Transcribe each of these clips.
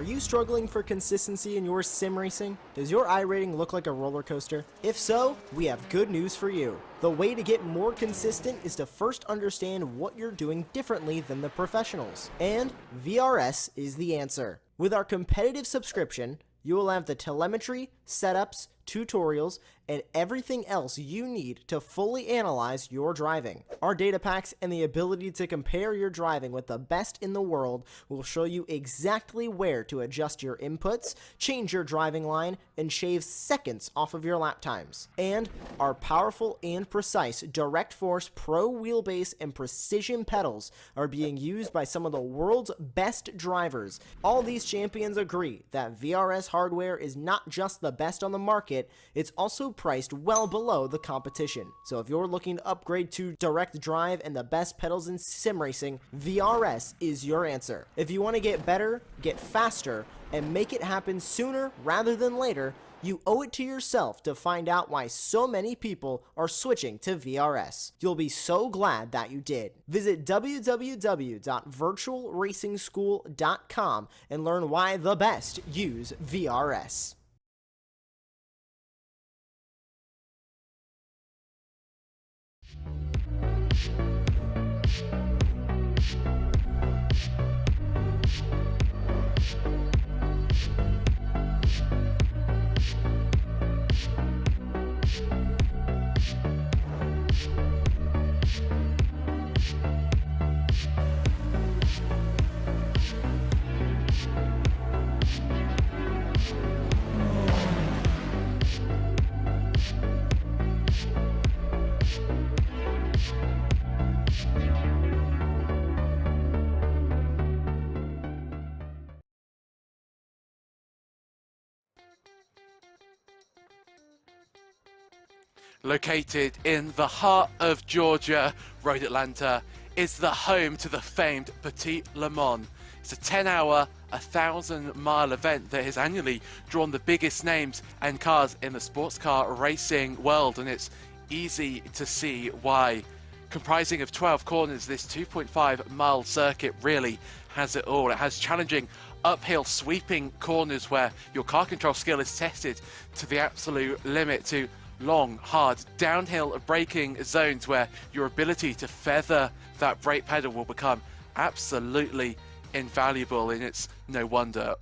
Are you struggling for consistency in your sim racing? Does your iRating look like a roller coaster? If so, we have good news for you. The way to get more consistent is to first understand what you're doing differently than the professionals. And VRS is the answer. With our competitive subscription, you will have the telemetry, setups, tutorials, and everything else you need to fully analyze your driving. Our data packs and the ability to compare your driving with the best in the world will show you exactly where to adjust your inputs, change your driving line, and shave seconds off of your lap times. And our powerful and precise Direct Force Pro wheelbase and precision pedals are being used by some of the world's best drivers. All these champions agree that VRS hardware is not just the best on the market, it's also priced well below the competition. So if you're looking to upgrade to direct drive and the best pedals in sim racing, VRS is your answer. If you want to get better, get faster, and make it happen sooner rather than later, you owe it to yourself to find out why so many people are switching to VRS. You'll be so glad that you did. Visit www.virtualracingschool.com and learn why the best use VRS. Located in the heart of Georgia, Road Atlanta is the home to the famed Petit Le Mans. It's a 10-hour, 1,000-mile event that has annually drawn the biggest names and cars in the sports car racing world, and it's easy to see why. Comprising of 12 corners, this 2.5-mile circuit really has it all. It has challenging uphill sweeping corners where your car control skill is tested to the absolute limit, to long, hard, downhill braking zones where your ability to feather that brake pedal will become absolutely invaluable. And it's no wonder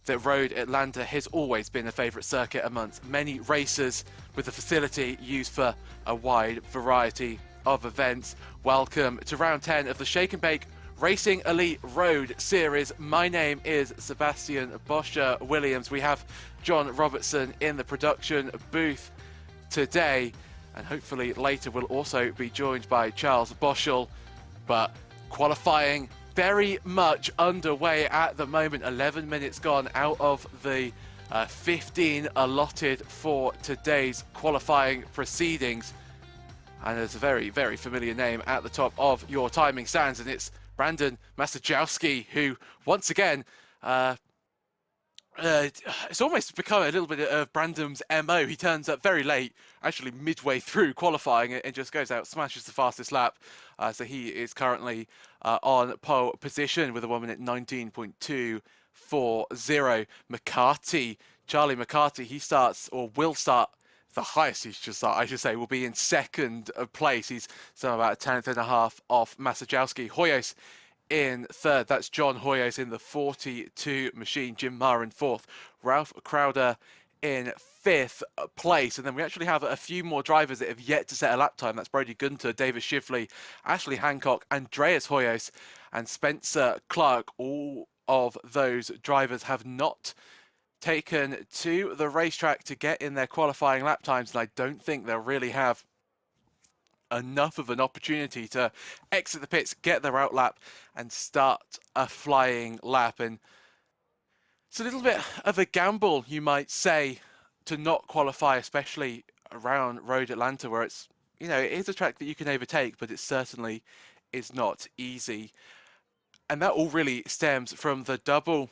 that Road Atlanta has always been a favourite circuit amongst many racers, with the facility used for a wide variety of events. Welcome to round 10 of the Shake and Bake Racing Elite Road Series. My name is Sebastian Boscher Williams. We have John Robertson in the production booth today, and hopefully later we'll also be joined by Charles Boschel. But qualifying very much underway at the moment. 11 minutes gone out of the 15 allotted for today's qualifying proceedings. And there's a very, very familiar name at the top of your timing stands, and it's Brandon Masajowski, who once again, it's almost become a little bit of Brandon's MO. He turns up very late, actually midway through qualifying, and just goes out, smashes the fastest lap. So he is currently on pole position with a 1 minute 19.240. McCarthy, Charlie McCarthy, he starts, or will start, the highest he should start, I should say, will be in second place. He's so about a tenth and a half off Masajowski. Hoyos in third. That's John Hoyos in the 42 machine. Jim Maher in fourth. Ralph Crowder in fifth place. And then we actually have a few more drivers that have yet to set a lap time. That's Brody Gunter, David Shively, Ashley Hancock, Andreas Hoyos, and Spencer Clark. All of those drivers have not taken to the racetrack to get in their qualifying lap times, and I don't think they'll really have enough of an opportunity to exit the pits, get their out lap, and start a flying lap. And it's a little bit of a gamble, you might say, to not qualify, especially around Road Atlanta, where it's, you know, it is a track that you can overtake, but it certainly is not easy. And that all really stems from the double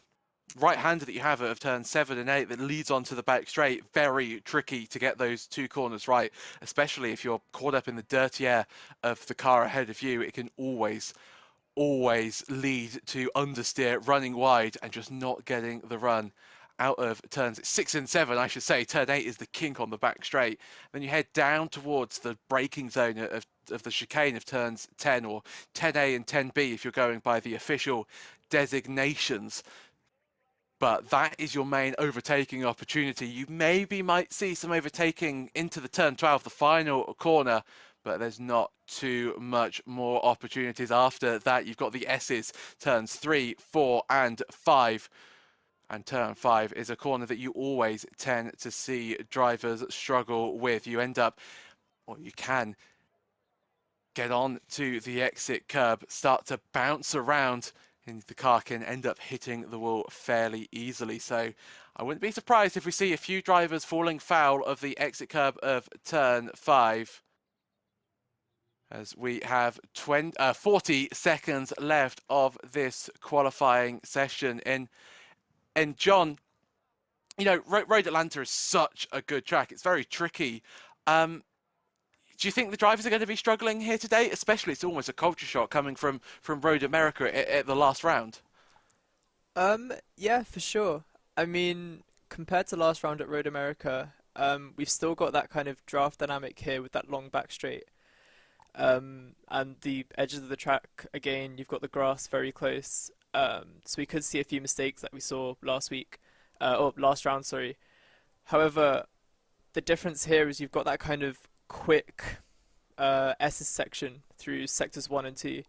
right-hander that you have of turns 7 and 8 that leads onto the back straight. Very tricky to get those two corners right, especially if you're caught up in the dirty air of the car ahead of you. It can always lead to understeer, running wide, and just not getting the run out of turns 6 and 7, I should say. Turn 8 is the kink on the back straight. Then you head down towards the braking zone of the chicane of turns 10, or 10A and 10B if you're going by the official designations. But that is your main overtaking opportunity. You maybe might see some overtaking into the turn 12, the final corner, but there's not too much more opportunities after that. You've got the S's, turns 3, 4, and 5. And turn 5 is a corner that you always tend to see drivers struggle with. You end up, or you can get on to the exit curb, start to bounce around, and the car can end up hitting the wall fairly easily. So I wouldn't be surprised if we see a few drivers falling foul of the exit curb of turn 5, as we have 40 seconds left of this qualifying session. And John, you know, Road Atlanta is such a good track. It's very tricky. Do you think the drivers are going to be struggling here today? Especially, it's almost a culture shock coming from Road America at the last round. Yeah, for sure. I mean, compared to last round at Road America, we've still got that kind of draft dynamic here with that long back straight. And the edges of the track, again, you've got the grass very close. So we could see a few mistakes that we saw last week, or last round, sorry. However, the difference here is you've got that kind of quick S's section through sectors 1 and 2,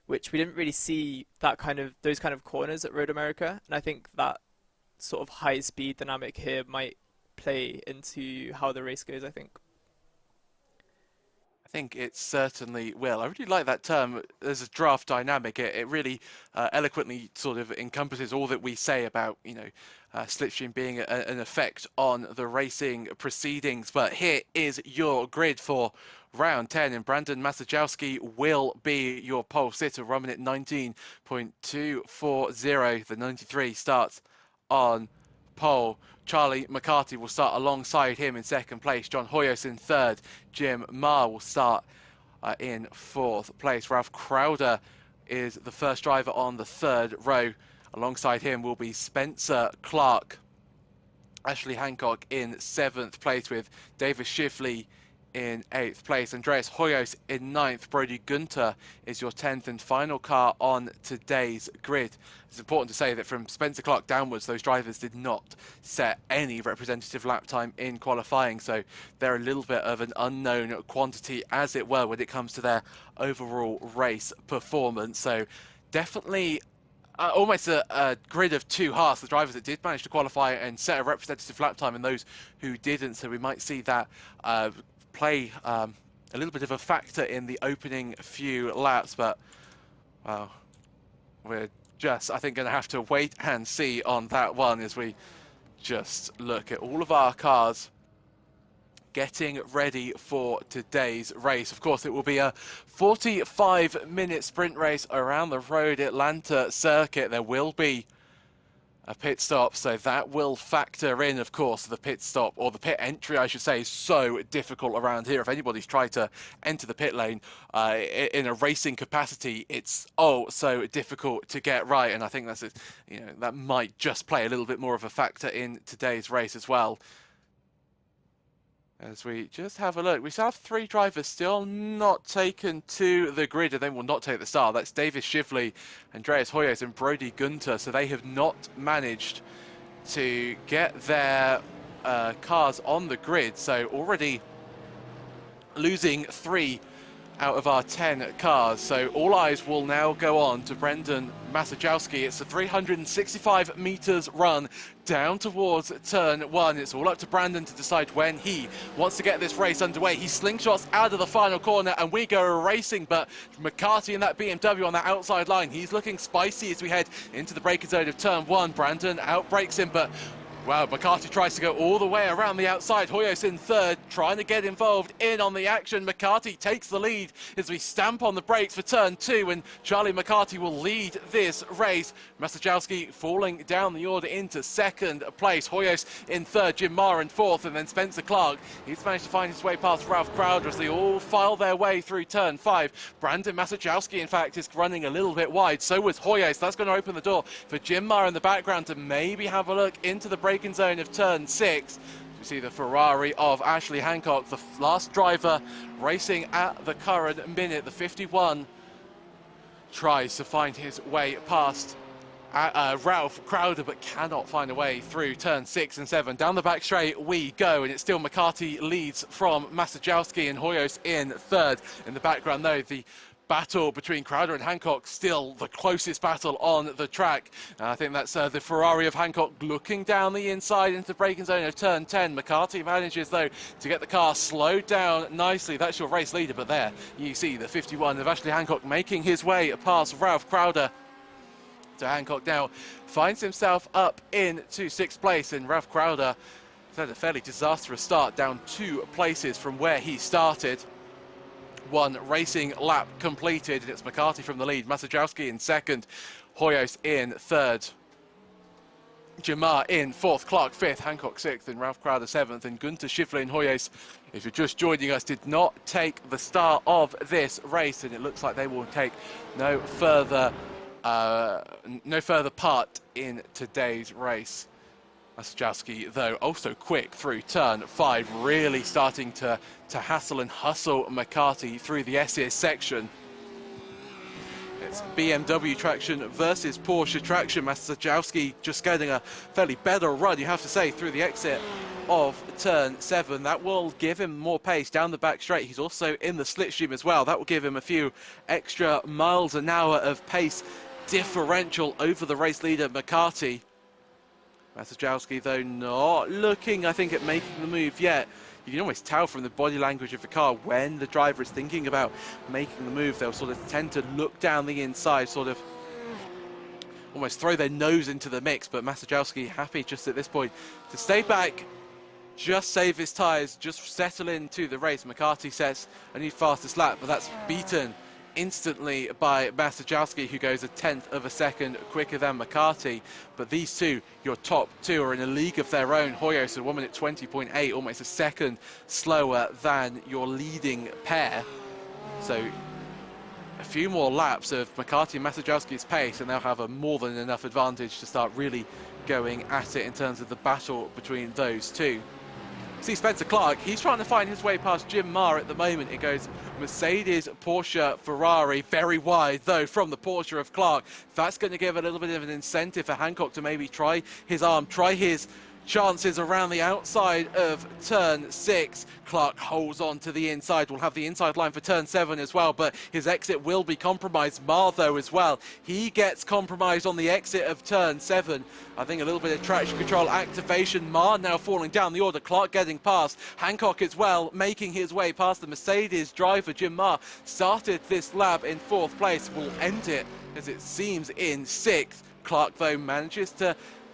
which we didn't really see those kind of corners at Road America, and I think that sort of high speed dynamic here might play into how the race goes, I think. I think it certainly will. I really like that term. There's a draft dynamic. It really eloquently sort of encompasses all that we say about, you know, slipstream being an effect on the racing proceedings. But here is your grid for round 10, and Brandon Masajowski will be your pole sitter. 1 minute 19.240. The 93 starts on pole. Charlie McCarthy will start alongside him in second place. John Hoyos in third. Jim Maher will start in fourth place. Ralph Crowder is the first driver on the third row. Alongside him will be Spencer Clark. Ashley Hancock in 7th place, with Davis Shifley in 8th place. Andreas Hoyos in 9th. Brody Gunter is your 10th and final car on today's grid. It's important to say that from Spencer Clark downwards, those drivers did not set any representative lap time in qualifying, so they're a little bit of an unknown quantity, as it were, when it comes to their overall race performance. So definitely almost a grid of two halves, the drivers that did manage to qualify and set a representative lap time and those who didn't. So we might see that play a little bit of a factor in the opening few laps, but well, we're just, I think, going to have to wait and see on that one as we just look at all of our cars getting ready for today's race. Of course, it will be a 45-minute sprint race around the Road Atlanta circuit. There will be a pit stop, so that will factor in, of course. The pit stop, or the pit entry, I should say, is so difficult around here. If anybody's tried to enter the pit lane in a racing capacity, it's so difficult to get right, and I think that's, you know, that might just play a little bit more of a factor in today's race as well. As we just have a look, we still have 3 drivers still not taken to the grid, and they will not take the start. That's Davis Shively, Andreas Hoyos and Brody Gunter. So they have not managed to get their cars on the grid. So already losing 3 out of our 10 cars. So all eyes will now go on to Brendan Masajowski. It's a 365 meters run down towards turn 1. It's all up to Brandon to decide when he wants to get this race underway. He slingshots out of the final corner and we go racing, but McCarthy in that BMW on that outside line, he's looking spicy as we head into the braking zone of turn 1. Brandon outbrakes him, but wow, McCarthy tries to go all the way around the outside. Hoyos in 3rd, trying to get involved in on the action. McCarthy takes the lead as we stamp on the brakes for turn 2, and Charlie McCarthy will lead this race. Masajowski falling down the order into 2nd place. Hoyos in 3rd, Jim Marr in 4th, and then Spencer Clark. He's managed to find his way past Ralph Crowder as they all file their way through turn 5. Brandon Masajowski, in fact, is running a little bit wide. So was Hoyos. That's going to open the door for Jim Marr in the background to maybe have a look into the braking zone of turn 6. We see the Ferrari of Ashley Hancock, the last driver racing at the current minute. The 51 tries to find his way past Ralph Crowder, but cannot find a way through turn 6 and 7. Down the back straight we go, and it's still McCarthy leads from Masajowski and Hoyos in 3rd. In the background, though, the battle between Crowder and Hancock still the closest battle on the track. I think that's the Ferrari of Hancock looking down the inside into the braking zone of turn 10. McCarthy manages, though, to get the car slowed down nicely. That's your race leader, but there you see the 51 of Ashley Hancock making his way past Ralph Crowder. So Hancock now finds himself up into 6th place, and Ralph Crowder has had a fairly disastrous start, down 2 places from where he started. 1 racing lap completed, and it's McCarthy from the lead. Masajowski in 2nd, Hoyos in 3rd, Jamar in 4th, Clark 5th, Hancock 6th, and Ralph Crowder 7th. And Gunter Schiffer and Hoyos, if you're just joining us, did not take the start of this race, and it looks like they will take no further part in today's race. Masajowski, though, also quick through turn 5, really starting to hassle and hustle McCarthy through the SS section. It's BMW traction versus Porsche traction. Masajowski just getting a fairly better run, you have to say, through the exit of turn 7. That will give him more pace down the back straight. He's also in the slipstream as well. That will give him a few extra miles an hour of pace differential over the race leader McCarthy. Masajowski, though, not looking, I think, at making the move yet. You can almost tell from the body language of the car when the driver is thinking about making the move. They'll sort of tend to look down the inside, sort of almost throw their nose into the mix. But Masajowski happy just at this point to stay back, just save his tyres, just settle into the race. McCarthy sets a new fastest lap, but that's beaten instantly by Masajowski, who goes 1/10 of a second quicker than McCarthy. But these two, your top 2, are in a league of their own. Hoyos, a woman at 20.8, almost a second slower than your leading pair. So a few more laps of McCarthy and Masajowski's pace, and they'll have a more than enough advantage to start really going at it in terms of the battle between those two. See Spencer Clark, he's trying to find his way past Jim Marr at the moment. It goes Mercedes, Porsche, Ferrari, very wide though from the Porsche of Clark. That's going to give a little bit of an incentive for Hancock to maybe try his arm, try his chances around the outside of turn 6. Clark holds on to the inside. We'll have the inside line for turn 7 as well, but his exit will be compromised. Marr though as well, he gets compromised on the exit of turn 7. I think a little bit of traction control activation. Marr now falling down the order. Clark getting past. Hancock as well making his way past the Mercedes driver. Jim Marr started this lap in 4th place, will end it as it seems in 6th. Clark though manages to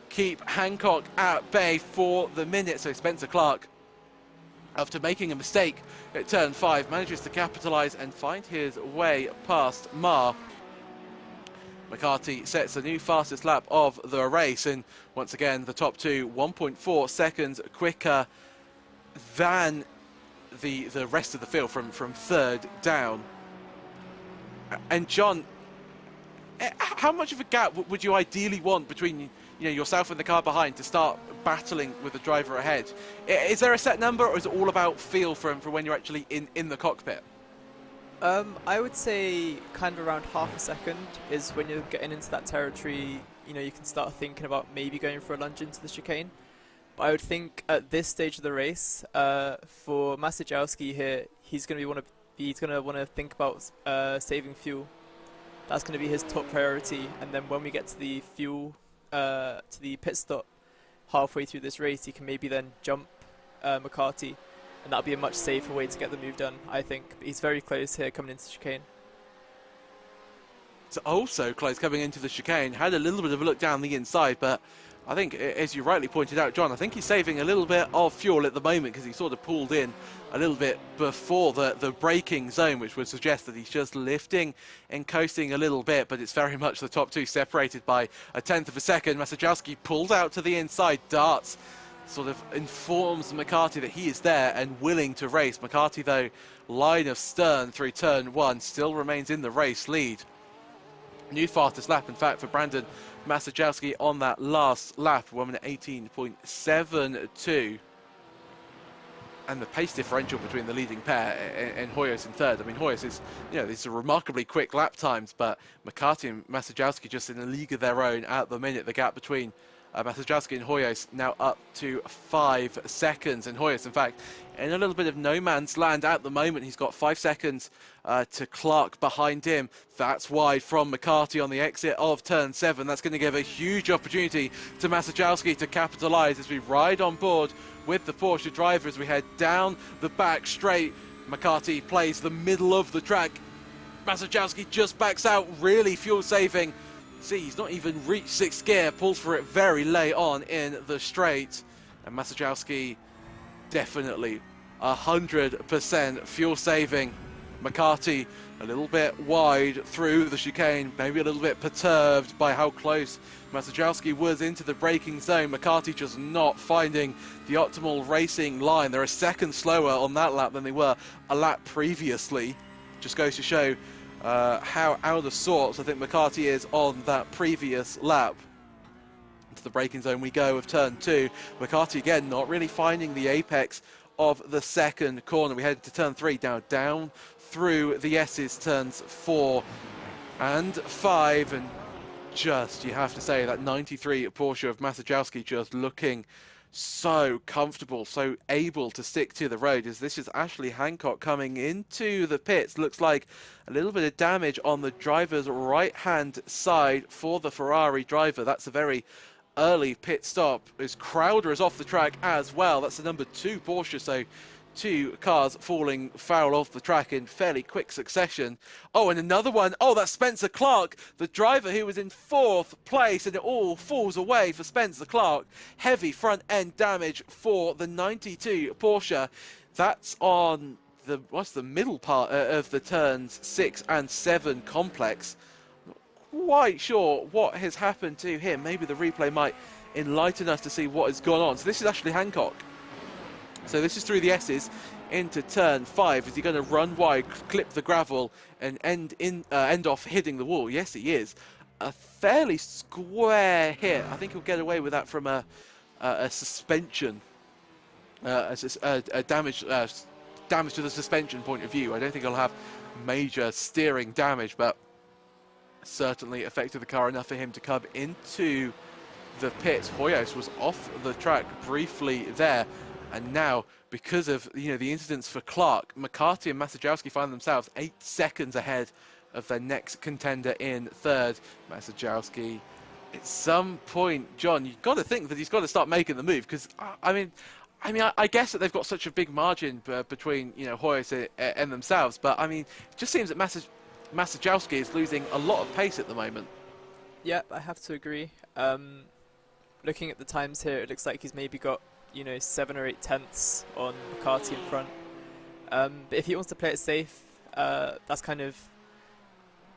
keep Hancock at bay for the minute. So Spencer Clark, after making a mistake at turn 5, manages to capitalise and find his way past Marr. McCarthy sets a new fastest lap of the race, and once again the top two 1.4 seconds quicker than the rest of the field from 3rd down. And John, how much of a gap would you ideally want between yourself and the car behind to start battling with the driver ahead? Is there a set number, or is it all about feel from when you're actually in the cockpit? I would say kind of around half a second is when you're getting into that territory. You can start thinking about maybe going for a lunge into the chicane. But I would think at this stage of the race, for Masajowski here, he's going to want to think about saving fuel. That's going to be his top priority. And then when we get to the fuel, to the pit stop halfway through this race, he can maybe then jump McCarthy, and that'll be a much safer way to get the move done, I think. But he's very close here coming into the chicane. It's also close coming into the chicane. Had a little bit of a look down the inside, but I think, as you rightly pointed out, John, I think he's saving a little bit of fuel at the moment because he sort of pulled in a little bit before the braking zone, which would suggest that he's just lifting and coasting a little bit, but it's very much the top two separated by a 1/10 of a second. Masajowski pulls out to the inside, darts, sort of informs McCarthy that he is there and willing to race. McCarthy, though, line of stern through turn 1, still remains in the race lead. New fastest lap, in fact, for Brandon Masajowski on that last lap, 1 minute 18.72. And the pace differential between the leading pair and Hoyos in 3rd. I mean, Hoyos is, these are remarkably quick lap times, but McCarthy and Masajowski just in a league of their own at the minute. The gap between Masajowski and Hoyos now up to 5 seconds. And Hoyos, in fact, in a little bit of no man's land at the moment. He's got 5 seconds to Clark behind him. That's wide from McCarthy on the exit of turn 7. That's going to give a huge opportunity to Masajowski to capitalise as we ride on board with the Porsche driver as we head down the back straight. McCarthy plays the middle of the track. Masajowski just backs out, really fuel saving. See, he's not even reached 6th gear, pulls for it very late on in the straight. And Masajowski definitely 100% fuel saving. McCarthy a little bit wide through the chicane, maybe a little bit perturbed by how close Masajowski was into the braking zone. McCarthy just not finding the optimal racing line. They're a second slower on that lap than they were a lap previously. Just goes to show how out of sorts I think McCarthy is on that previous lap. Into the braking zone we go of turn 2. McCarthy again not really finding the apex of the second corner. We head to turn 3, down through the S's, turns 4 and 5, and just, you have to say, that 93 Porsche of Masajowski just looking so comfortable, so able to stick to the road. As this is Ashley Hancock coming into the pits. Looks like a little bit of damage on the driver's right hand side for the Ferrari driver. That's a very early pit stop as Crowder is off the track as well. That's the number 2 Porsche, so 2 cars falling foul off the track in fairly quick succession. Oh, and another one. Oh, that's Spencer Clark, the driver who was in 4th place, and it all falls away for Spencer Clark. Heavy front end damage for the 92 Porsche. That's on the middle part of the turns 6 and 7 complex. Not quite sure what has happened to him. Maybe the replay might enlighten us to see what has gone on. So this is Ashley Hancock. So this is through the S's into turn 5. Is he going to run wide, clip the gravel, and end off hitting the wall? Yes, he is. A fairly square hit. I think he'll get away with that from a suspension, a damage to the suspension point of view. I don't think he'll have major steering damage, but certainly affected the car enough for him to come into the pits. Hoyos was off the track briefly there, and now because of the incidents for Clark, McCarthy and Masajowski find themselves 8 seconds ahead of their next contender in third. Masajowski, at some point, John, you've got to think that he's got to start making the move, because I guess that they've got such a big margin between Hoyos and themselves, but I mean, it just seems that Masajowski is losing a lot of pace at the moment. Yep, I have to agree. Looking at the times here, it looks like he's maybe got 7 or 8 tenths on McCarthy in front. But if he wants to play it safe, that's kind of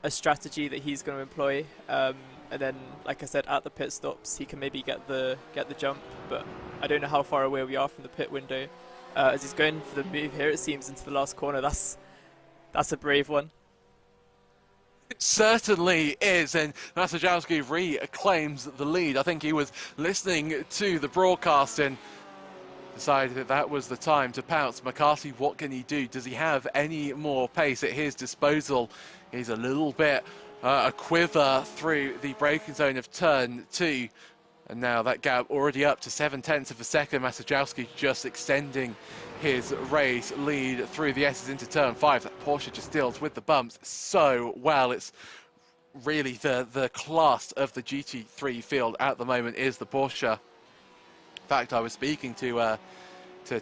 a strategy that he's going to employ. And then, like I said, at the pit stops, he can maybe get the jump. But I don't know how far away we are from the pit window. As he's going for the move here, it seems, into the last corner. That's a brave one. It certainly is, and Masajowski reclaims the lead. I think he was listening to the broadcast and decided that was the time to pounce. McCarthy, what can he do? Does he have any more pace at his disposal? He's a little bit a quiver through the braking zone of turn 2, and now that gap already up to 0.7 of a second. Masajowski just extending his race lead through the S's into turn 5. That Porsche just deals with the bumps so well. It's really the class of the GT3 field at the moment is the Porsche. In fact, I was speaking to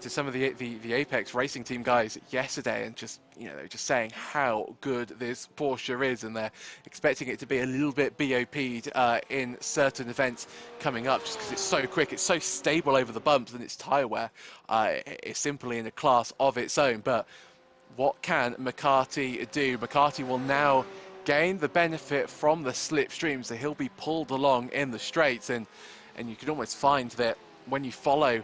some of the Apex racing team guys yesterday, and just they were just saying how good this Porsche is, and they're expecting it to be a little bit BOP'd in certain events coming up, just because it's so quick, it's so stable over the bumps, and its tyre wear is simply in a class of its own. But what can McCarthy do? McCarthy will now gain the benefit from the slipstream, so he'll be pulled along in the straights, and you can almost find that when you follow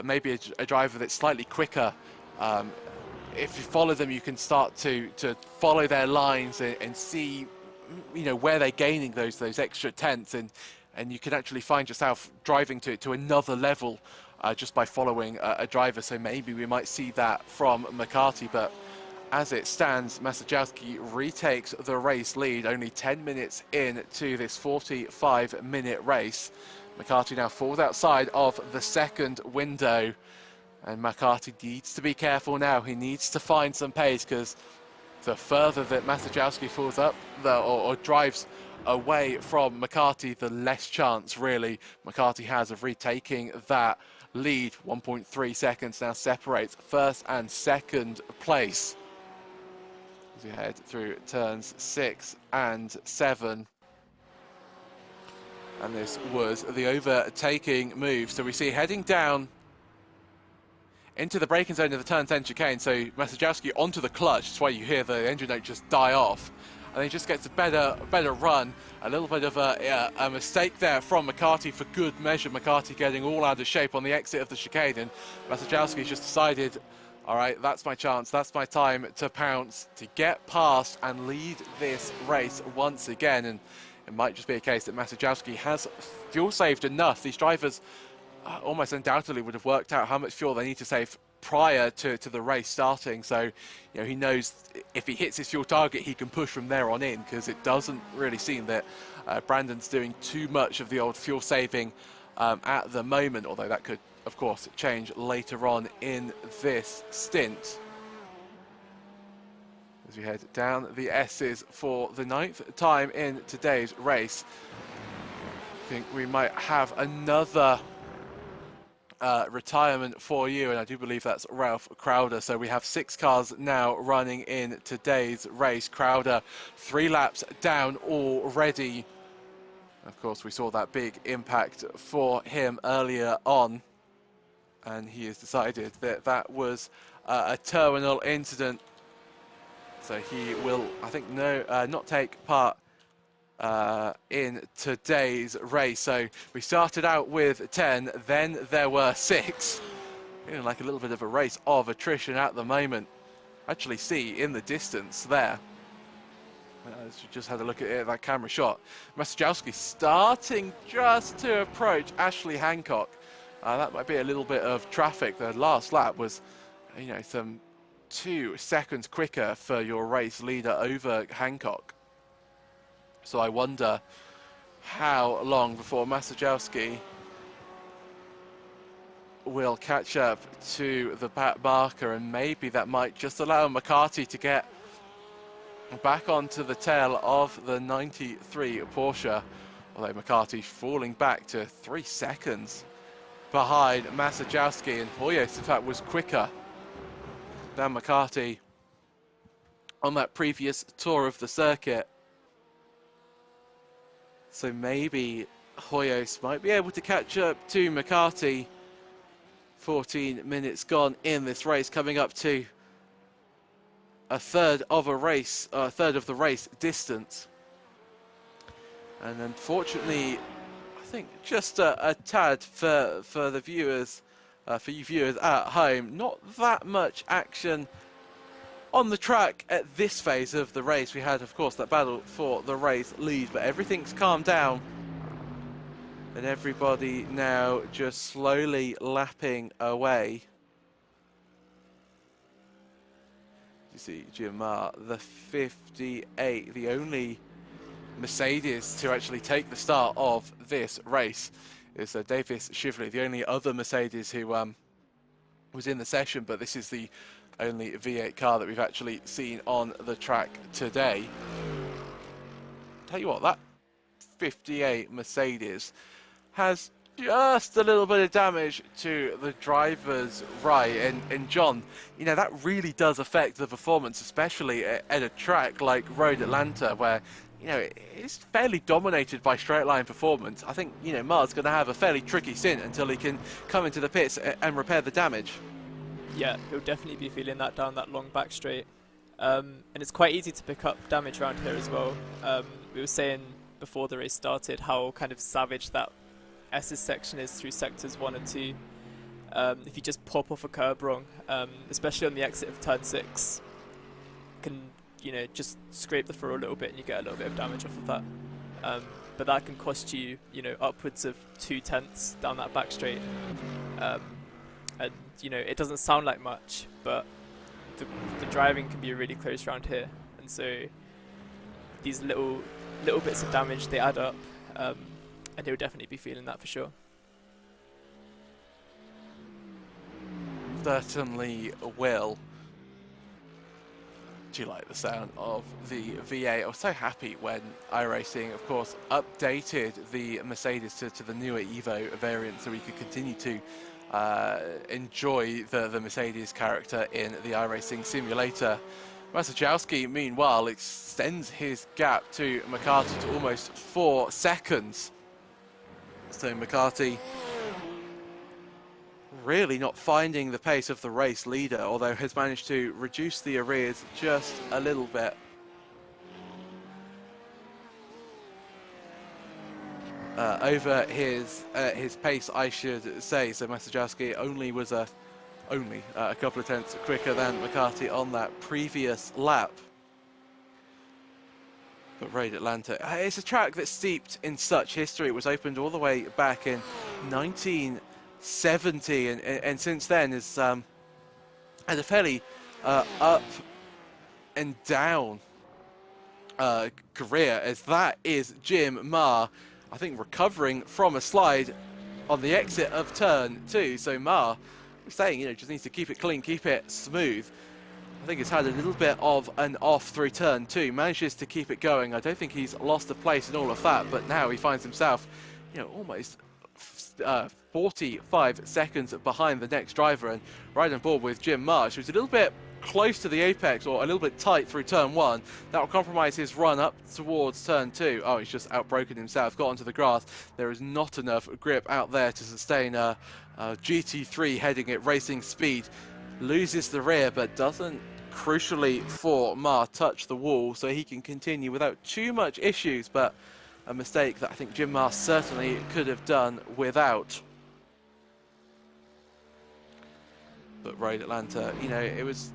maybe a driver that's slightly quicker, if you follow them, you can start to follow their lines and see where they're gaining those extra tenths, and you can actually find yourself driving to another level just by following a driver. So maybe we might see that from McCarthy, but as it stands, Masajowski retakes the race lead only 10 minutes into this 45-minute race. McCarthy now falls outside of the second window, and McCarthy needs to be careful now. He needs to find some pace, because the further that Masajowski falls up or drives away from McCarthy, the less chance really McCarthy has of retaking that lead. 1.3 seconds now separates first and second place as we head through turns 6 and 7. And this was the overtaking move. So we see heading down into the braking zone of the turn 10 chicane. So Masajowski onto the clutch. That's why you hear the engine note just die off. And he just gets a better run. A little bit of a mistake there from McCarthy for good measure. McCarthy getting all out of shape on the exit of the chicane. And Masajowski just decided, all right, that's my chance. That's my time to pounce, to get past and lead this race once again. And it might just be a case that Masajowski has fuel saved enough. These drivers almost undoubtedly would have worked out how much fuel they need to save prior to the race starting. So, he knows if he hits his fuel target, he can push from there on in, because it doesn't really seem that Brandon's doing too much of the old fuel saving at the moment, although that could, of course, change later on in this stint. As we head down the S's for the 9th time in today's race, I think we might have another retirement for you, and I do believe that's Ralph Crowder. So we have 6 cars now running in today's race. Crowder 3 laps down already. Of course, we saw that big impact for him earlier on, and he has decided that that was a terminal incident. So he will, I think, not take part in today's race. So we started out with 10, then there were 6. Feeling like a little bit of a race of attrition at the moment. Actually see in the distance there, as you just had a look at it, that camera shot, Masajowski starting just to approach Ashley Hancock. That might be a little bit of traffic. The last lap was, you know, some 2 seconds quicker for your race leader over Hancock. So I wonder how long before Masajowski will catch up to the back marker, and maybe that might just allow McCarthy to get back onto the tail of the 93 Porsche, although McCarthy falling back to 3 seconds behind Masajowski, and Hoyos in fact was quicker than McCarthy on that previous tour of the circuit. So maybe Hoyos might be able to catch up to McCarthy. 14 minutes gone in this race, coming up to a third of the race distance. And unfortunately, I think just a tad for the viewers, for you viewers at home, not that much action on the track at this phase of the race. We had, of course, that battle for the race lead, but everything's calmed down. And everybody now just slowly lapping away. You see Jim Marr, the 58, the only Mercedes to actually take the start of this race is Davis Shively, the only other Mercedes who was in the session, but this is the only V8 car that we've actually seen on the track today. Tell you what, that 58 Mercedes has just a little bit of damage to the driver's right, and John, you know, that really does affect the performance, especially at a track like Road Atlanta, where, you know, it's fairly dominated by straight line performance. I think, you know, Mar's going to have a fairly tricky stint until he can come into the pits and repair the damage. Yeah, He'll definitely be feeling that down that long back straight, and it's quite easy to pick up damage around here as well. We were saying before the race started how kind of savage that S's section is through sectors 1 and 2. If you just pop off a curb wrong, especially on the exit of turn 6, can, you know, just scrape the floor a little bit and you get a little bit of damage off of that. But that can cost you, you know, upwards of 2/10 down that back straight. And, you know, it doesn't sound like much, but the driving can be really close around here, and so these little bits of damage, they add up. And he'll definitely be feeling that for sure. Certainly will. Do you like the sound of the V8? I was so happy when iRacing, of course, updated the Mercedes to the newer Evo variant, so we could continue to enjoy the Mercedes character in the iRacing simulator. Masajowski, meanwhile, extends his gap to McCarthy to almost 4 seconds. So McCarthy really not finding the pace of the race leader, although has managed to reduce the arrears just a little bit. Over his pace, I should say. So Masajowski only was a couple of tenths quicker than McCarthy on that previous lap. But Road Atlanta, it's a track that's steeped in such history. It was opened all the way back in 1970, and since then has had a fairly up and down career, as that is Jim Marr, I think, recovering from a slide on the exit of turn 2. So Marr was saying, you know, just needs to keep it clean, keep it smooth. I think it's had a little bit of an off through turn 2, manages to keep it going. I don't think he's lost a place in all of that, but now he finds himself, you know, almost 45 seconds behind the next driver, and right on board with Jim Marsh, who's a little bit close to the apex, or a little bit tight through turn 1. That will compromise his run up towards turn 2. Oh, he's just outbroken himself, got onto the grass. There is not enough grip out there to sustain a GT3 heading at racing speed. Loses the rear, but doesn't, crucially for Marr, touch the wall, so he can continue without too much issues, but a mistake that I think Jim Marr certainly could have done without. But Road Atlanta, you know, it was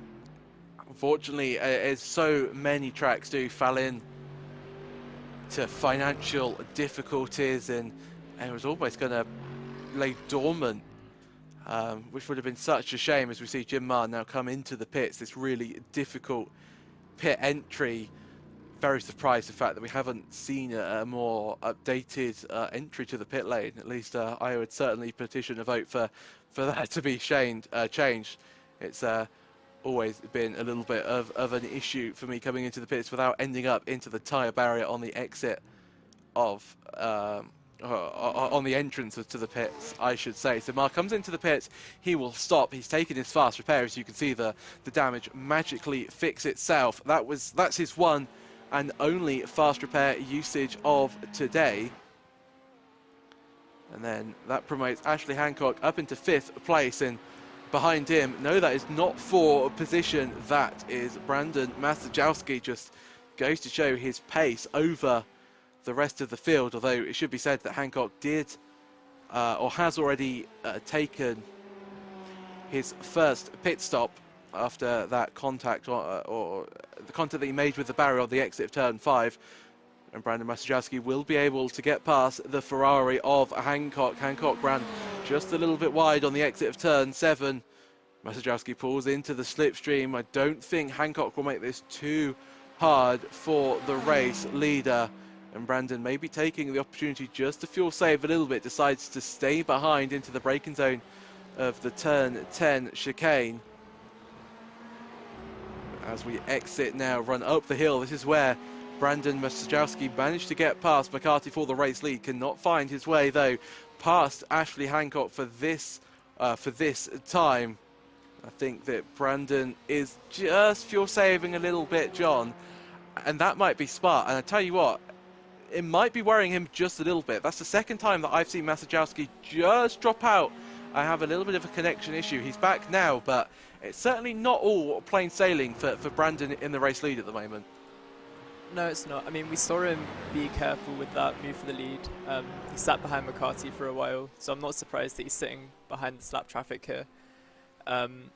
unfortunately, as so many tracks do, fell in to financial difficulties, and it was almost going to lay dormant, which would have been such a shame as we see Jim Marr now come into the pits. This really difficult pit entry. Very surprised the fact that we haven't seen a more updated entry to the pit lane. At least I would certainly petition a vote for that to be changed. It's always been a little bit of an issue for me coming into the pits without ending up into the tyre barrier on the exit of on the entrance to the pits, I should say. So Mark comes into the pits, he will stop. He's taken his fast repair. As you can see, the damage magically fix itself. That's his one and only fast repair usage of today. And then that promotes Ashley Hancock up into 5th place, and behind him, no, that is not for position, that is Brandon Masajowski. Just goes to show his pace over the rest of the field, although it should be said that Hancock did or has already taken his first pit stop after that contact or the contact that he made with the barrier on the exit of turn 5, and Brandon Masajowski will be able to get past the Ferrari of Hancock. Hancock ran just a little bit wide on the exit of turn 7. Masajowski pulls into the slipstream. I don't think Hancock will make this too hard for the race leader, and Brandon may be taking the opportunity just to fuel save a little bit, decides to stay behind into the braking zone of the turn 10 chicane. As we exit now, run up the hill, this is where Brandon Masajowski managed to get past McCarthy for the race lead. Cannot find his way though past Ashley Hancock for this time. I think that Brandon is just fuel saving a little bit, John, and that might be smart. And I tell you what, it might be worrying him just a little bit. That's the second time that I've seen Masajowski just drop out. I have a little bit of a connection issue. He's back now, but it's certainly not all plain sailing for Brandon in the race lead at the moment. No, it's not. I mean, we saw him be careful with that move for the lead. He sat behind McCarthy for a while, so I'm not surprised that he's sitting behind the slap traffic here.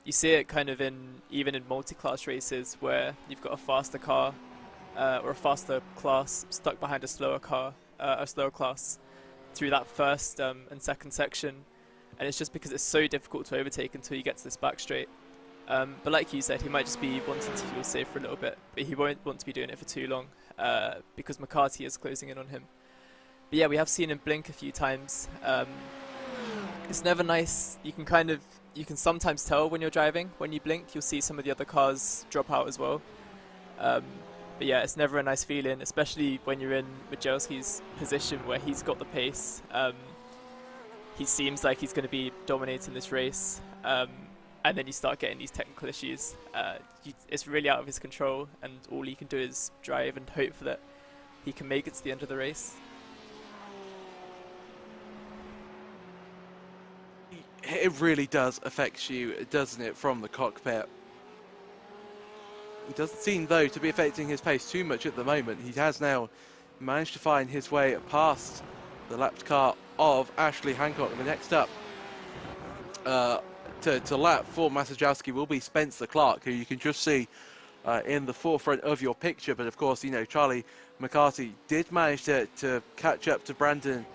You see it kind of even in multi-class races where you've got a faster car or a faster class stuck behind a slower car, a slower class through that first and second section, and it's just because it's so difficult to overtake until you get to this back straight. But like you said, he might just be wanting to fuel safe for a little bit, but he won't want to be doing it for too long because McCarthy is closing in on him. But yeah, we have seen him blink a few times. It's never nice. You can sometimes tell when you're driving. When you blink, you'll see some of the other cars drop out as well. But yeah, it's never a nice feeling, especially when you're in Majelski's position where he's got the pace. He seems like he's going to be dominating this race. And then you start getting these technical issues. It's really out of his control, and all he can do is drive and hope that he can make it to the end of the race. It really does affect you, doesn't it, from the cockpit? It doesn't seem, though, to be affecting his pace too much at the moment. He has now managed to find his way past the lapped car of Ashley Hancock. The next up to lap for Masajowski will be Spencer Clark, who you can just see in the forefront of your picture. But of course, you know, Charlie McCarthy did manage to catch up to Brandon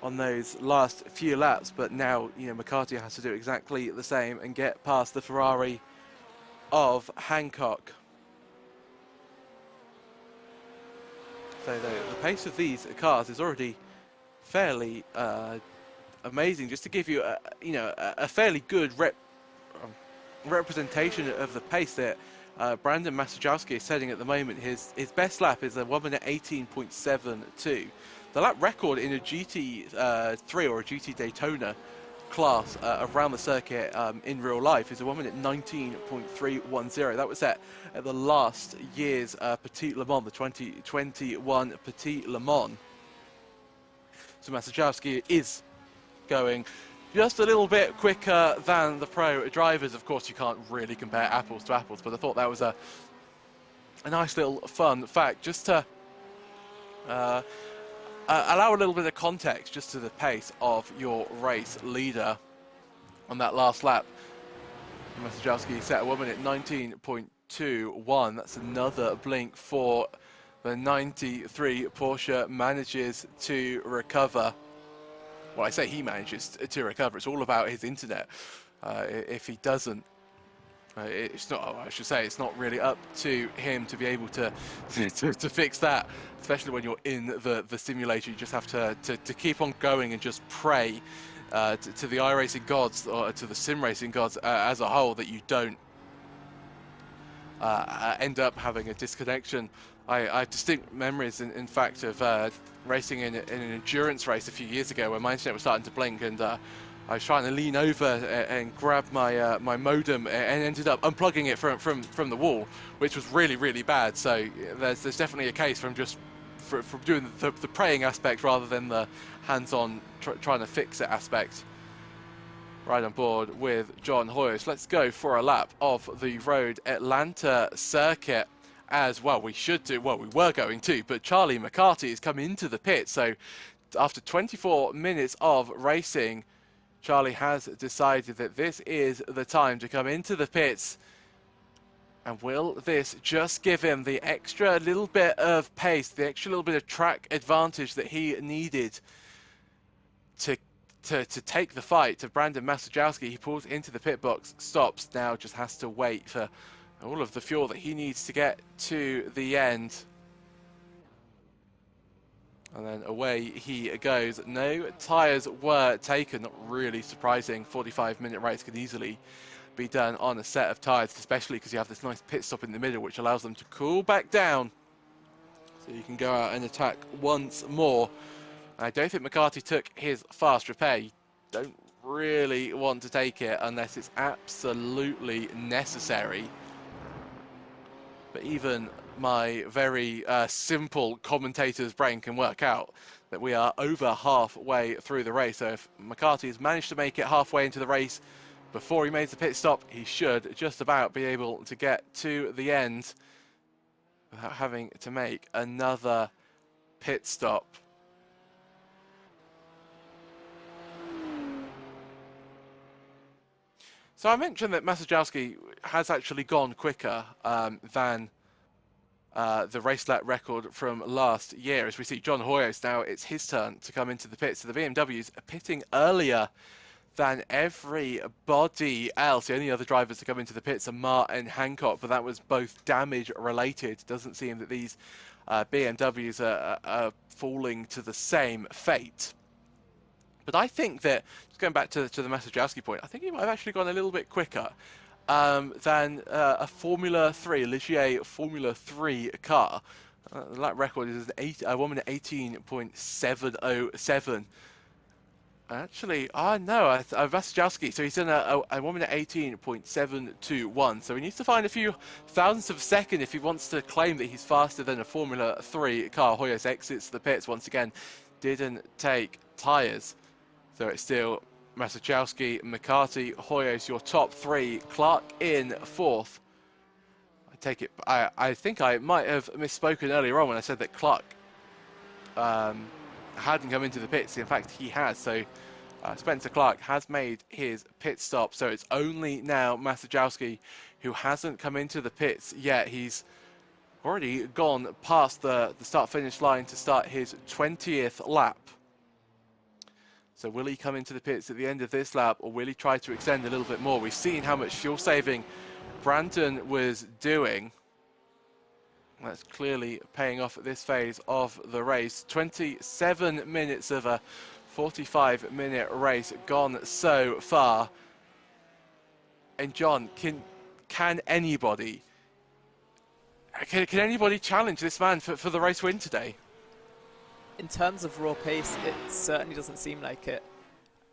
on those last few laps, but now, you know, McCarthy has to do exactly the same and get past the Ferrari of Hancock. So the pace of these cars is already fairly amazing. Just to give you a fairly good representation of the pace that Brandon Masajowski is setting at the moment. His best lap is a 1 minute 18.72. The lap record in a GT3 or a GT Daytona class around the circuit in real life is a 1 minute 19.310. That was set at the last year's Petit Le Mans, the 2021 Petit Le Mans. So Masajowski is going just a little bit quicker than the pro drivers. Of course, you can't really compare apples to apples, but I thought that was a nice little fun fact just to allow a little bit of context just to the pace of your race leader on that last lap. Masajowski set a 1 minute 19.21. That's another blink for the 93. Porsche manages to recover. Well, I say he manages to recover. It's all about his internet. If he doesn't, it's not. I should say it's not really up to him to be able to fix that. Especially when you're in the simulator, you just have to keep on going and just pray to the iRacing gods, or to the sim racing gods as a whole, that you don't end up having a disconnection. I have distinct memories, in fact, of racing in an endurance race a few years ago where my internet was starting to blink, and I was trying to lean over and grab my my modem, and ended up unplugging it from the wall, which was really bad. So there's definitely a case from just from doing the praying aspect rather than the hands-on trying to fix it aspect. Right on board with John Hoyos. Let's go for a lap of the Road Atlanta circuit. As well, we should do, well, we were going to, but Charlie McCarthy has come into the pit. So after 24 minutes of racing, Charlie has decided that this is the time to come into the pits. And will this just give him the extra little bit of pace, the extra little bit of track advantage that he needed to take the fight to Brandon Masajowski? He pulls into the pit box, stops, now just has to wait for all of the fuel that he needs to get to the end. And then away he goes. No tyres were taken. Not really surprising. 45-minute race could easily be done on a set of tyres, especially because you have this nice pit stop in the middle, which allows them to cool back down. So you can go out and attack once more. I don't think McCarthy took his fast repair. You don't really want to take it unless it's absolutely necessary. But even my very simple commentator's brain can work out that we are over halfway through the race. So if McCarthy's managed to make it halfway into the race before he made the pit stop, he should just about be able to get to the end without having to make another pit stop. So I mentioned that Masajowski has actually gone quicker than the race lap record from last year. As we see John Hoyos now, it's his turn to come into the pits. So the BMWs are pitting earlier than everybody else. The only other drivers to come into the pits are Mark and Hancock, but that was both damage related. Doesn't seem that these BMWs are falling to the same fate. But I think that, just going back to the Masajowski point, I think he might have actually gone a little bit quicker than a Formula 3, a Ligier Formula 3 car. The lap record is 1 minute 18.707. Actually, no, Masajowski, so he's done a 1 minute 18.721. So he needs to find a few thousandths of a second if he wants to claim that he's faster than a Formula 3 car. Hoyos exits the pits once again, didn't take tyres. So it's still Masajowski, McCarthy, Hoyos, your top three. Clark in fourth. I take it. I think I might have misspoken earlier on when I said that Clark hadn't come into the pits. In fact, he has. So Spencer Clark has made his pit stop. So it's only now Masajowski who hasn't come into the pits yet. He's already gone past the start-finish line to start his 20th lap. So will he come into the pits at the end of this lap, or will he try to extend a little bit more? We've seen how much fuel saving Brandon was doing. That's clearly paying off at this phase of the race. 27 minutes of a 45-minute race gone so far. And John, can anybody challenge this man for the race win today? In terms of raw pace, it certainly doesn't seem like it.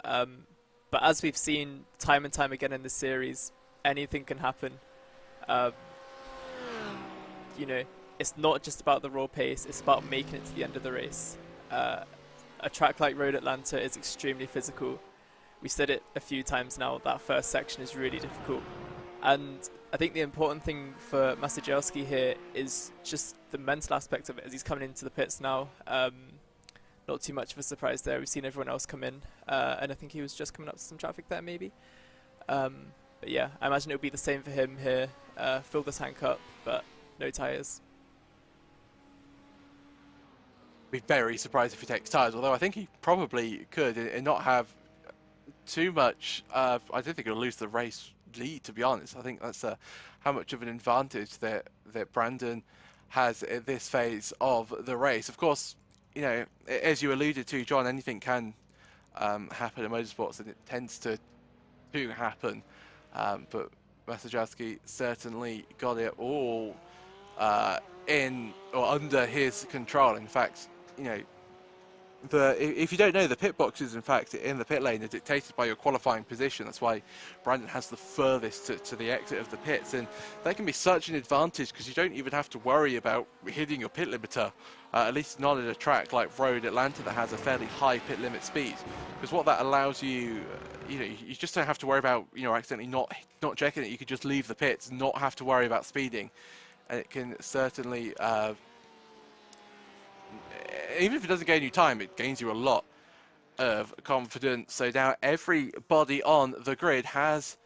But as we've seen time and time again in this series, anything can happen. You know, it's not just about the raw pace, it's about making it to the end of the race. A track like Road Atlanta is extremely physical. We said it a few times now, that first section is really difficult. And I think the important thing for Masajowski here is just the mental aspect of it as he's coming into the pits now. Not too much of a surprise there. We've seen everyone else come in, and I think he was just coming up to some traffic there maybe. But But yeah, I imagine it'll be the same for him here. Fill the tank up, but no tyres. Be very surprised if he takes tyres, although I think he probably could and not have too much. I don't think he'll lose the race lead, to be honest. I think that's how much of an advantage that Brandon has at this phase of the race. Of course, you know, as you alluded to, John, anything can happen in motorsports, and it tends to happen. But Masajowski certainly got it all in or under his control. In fact, you know, if you don't know, the pit boxes, in fact, in the pit lane are dictated by your qualifying position. That's why Brandon has the furthest to the exit of the pits, and that can be such an advantage because you don't even have to worry about hitting your pit limiter, at least not at a track like Road Atlanta that has a fairly high pit limit speed. Because what that allows you, you know, you just don't have to worry about, you know, accidentally not checking it. You could just leave the pits, not have to worry about speeding, and it can certainly. Even if it doesn't gain you time, it gains you a lot of confidence. So now everybody on the grid has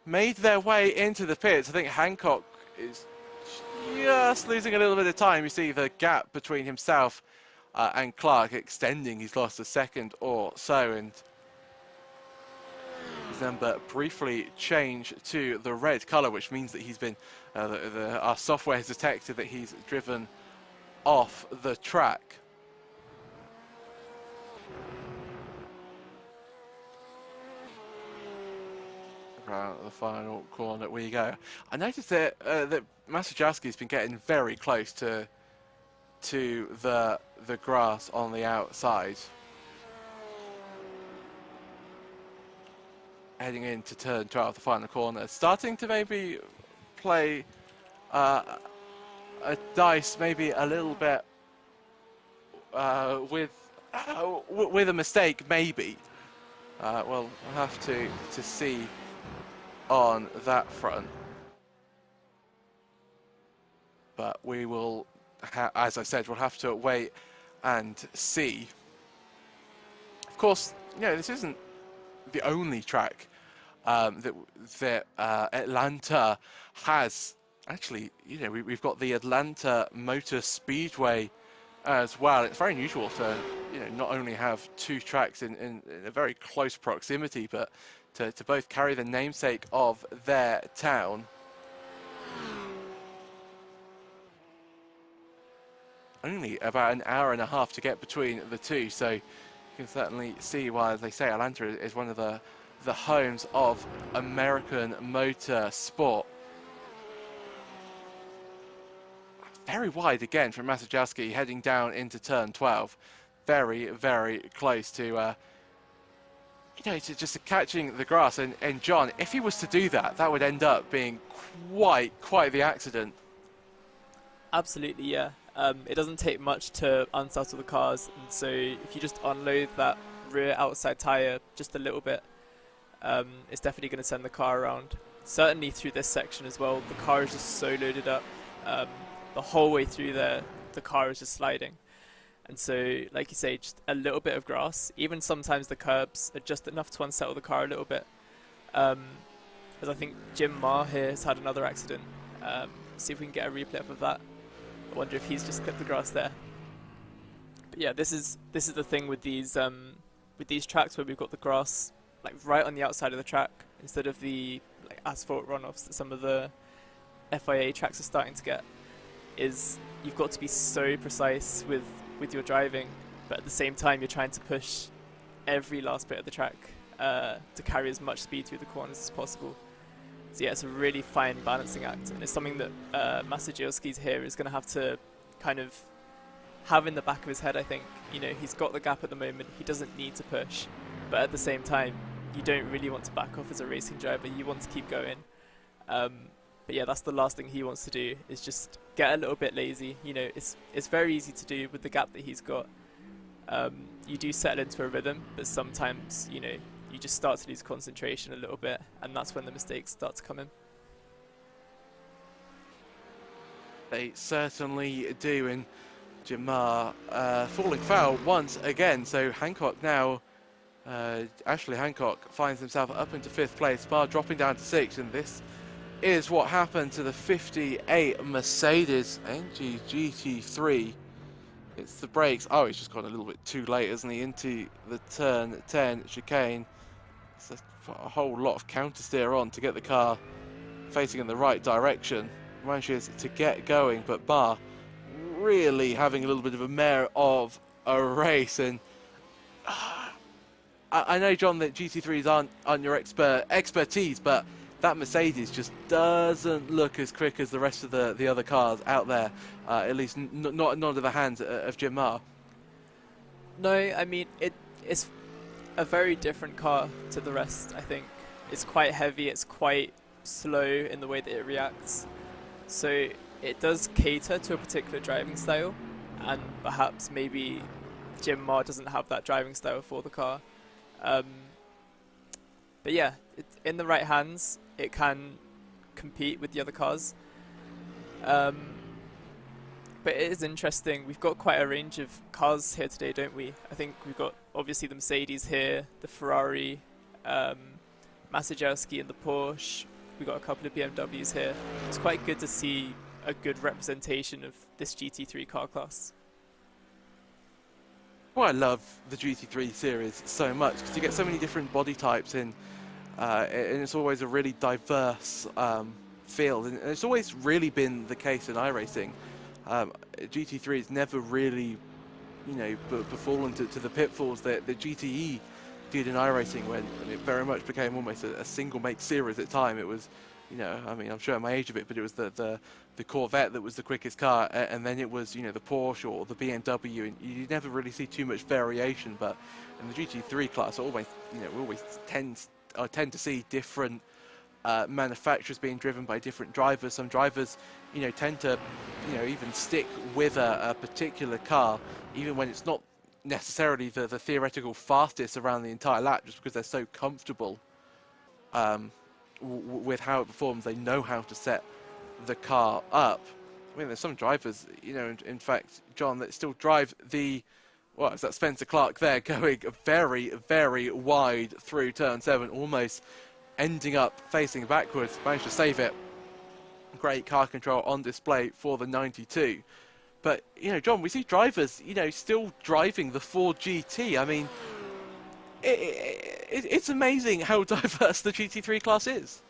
made their way into the pits. I think Hancock is just losing a little bit of time. You see the gap between himself and Clark extending. He's lost a second or so, and his number briefly changed to the red colour, which means that he's been our software has detected that he's driven off the track. Around the final corner we go. I noticed that that Masajowski's been getting very close to the grass on the outside, heading into turn 12, the final corner, starting to maybe play a dice maybe a little bit with a mistake, maybe. We'll have to see on that front, but we will, as I said, we'll have to wait and see. Of course, you know, this isn't the only track that Atlanta has. Actually, you know, we've got the Atlanta Motor Speedway as well. It's very unusual to, you know, not only have two tracks in a very close proximity, but to both carry the namesake of their town. Only about an hour and a half to get between the two, so you can certainly see why, as they say, Atlanta is one of the homes of American motor sport. Very wide again from Masajowski heading down into turn 12. Very, very close to, you know, to just catching the grass. And John, if he was to do that, that would end up being quite the accident. Absolutely, yeah. It doesn't take much to unsettle the cars, and so if you just unload that rear outside tyre just a little bit, it's definitely going to send the car around. Certainly through this section as well, the car is just so loaded up. The whole way through there, the car is just sliding. And so, like you say, just a little bit of grass. Even sometimes the curbs are just enough to unsettle the car a little bit. As I think Jim Marr here has had another accident. See if we can get a replay up of that. I wonder if he's just clipped the grass there. But yeah, this is the thing with these tracks where we've got the grass like right on the outside of the track instead of the like asphalt runoffs that some of the FIA tracks are starting to get. Is you've got to be so precise with your driving, but at the same time you're trying to push every last bit of the track to carry as much speed through the corners as possible. So yeah, it's a really fine balancing act, and it's something that Masajowski's here is going to have to kind of have in the back of his head. I think, you know, he's got the gap at the moment, he doesn't need to push, but at the same time you don't really want to back off as a racing driver, you want to keep going. But yeah, that's the last thing he wants to do, is just get a little bit lazy. You know, it's very easy to do with the gap that he's got. You do settle into a rhythm, but sometimes, you know, you just start to lose concentration a little bit, and that's when the mistakes start to come in. They certainly do, and Jamar falling foul once again, so Hancock now Ashley Hancock finds himself up into 5th place, Bar dropping down to 6th, and this is what happened to the 58 Mercedes AMG GT3. It's the brakes. Oh, he's just gone a little bit too late, isn't he, into the turn 10 chicane. It's a whole lot of counter steer on to get the car facing in the right direction. Manages to get going, but Bar really having a little bit of a mare of a race. And I know, John, that GT3s aren't your expertise, but that Mercedes just doesn't look as quick as the rest of the other cars out there, at least not under the hands of Jim Marr. No, I mean, it's a very different car to the rest, I think. It's quite heavy, it's quite slow in the way that it reacts. So it does cater to a particular driving style, and perhaps maybe Jim Marr doesn't have that driving style for the car. But yeah, in the right hands, it can compete with the other cars. But it is interesting. We've got quite a range of cars here today, don't we? I think we've got obviously the Mercedes here, the Ferrari, Masajelski and the Porsche. We've got a couple of BMWs here. It's quite good to see a good representation of this GT3 car class. Well, I love the GT3 series so much because you get so many different body types in, and it's always a really diverse field, and it's always really been the case in iRacing. GT3 has never really, fallen to the pitfalls that the GTE did in iRacing when it very much became almost a single make series at the time. It was, I mean, I'm showing my age a bit, but it was the Corvette that was the quickest car, and then it was, the Porsche or the BMW, and you never really see too much variation. But in the GT3 class, always, we always tend to see different manufacturers being driven by different drivers. Some drivers, tend to, even stick with a particular car, even when it's not necessarily the theoretical fastest around the entire lap, just because they're so comfortable with how it performs. They know how to set the car up. I mean, there's some drivers, in fact, John, that still drive is that Spencer Clark there, going very, very wide through turn 7, almost ending up facing backwards. Managed to save it. Great car control on display for the 92. But, John, we see drivers, still driving the Ford GT. I mean, it's amazing how diverse the GT3 class is.